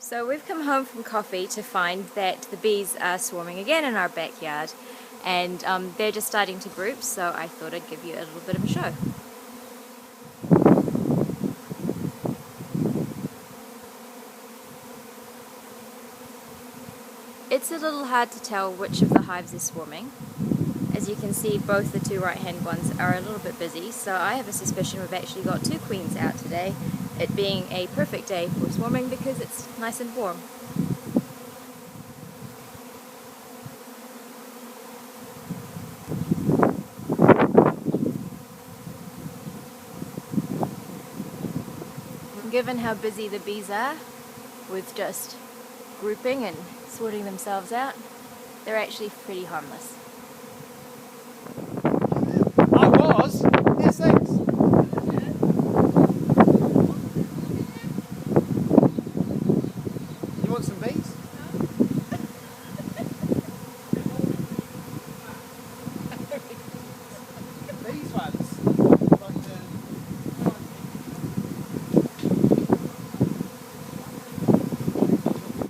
So we've come home from coffee to find that the bees are swarming again in our backyard, and they're just starting to group, so I thought I'd give you a little bit of a show. It's a little hard to tell which of the hives is swarming. As you can see, both the two right-hand ones are a little bit busy, so I have a suspicion we've actually got two queens out today, it being a perfect day for swarming because it's nice and warm. Given how busy the bees are with just grouping and sorting themselves out, they're actually pretty harmless.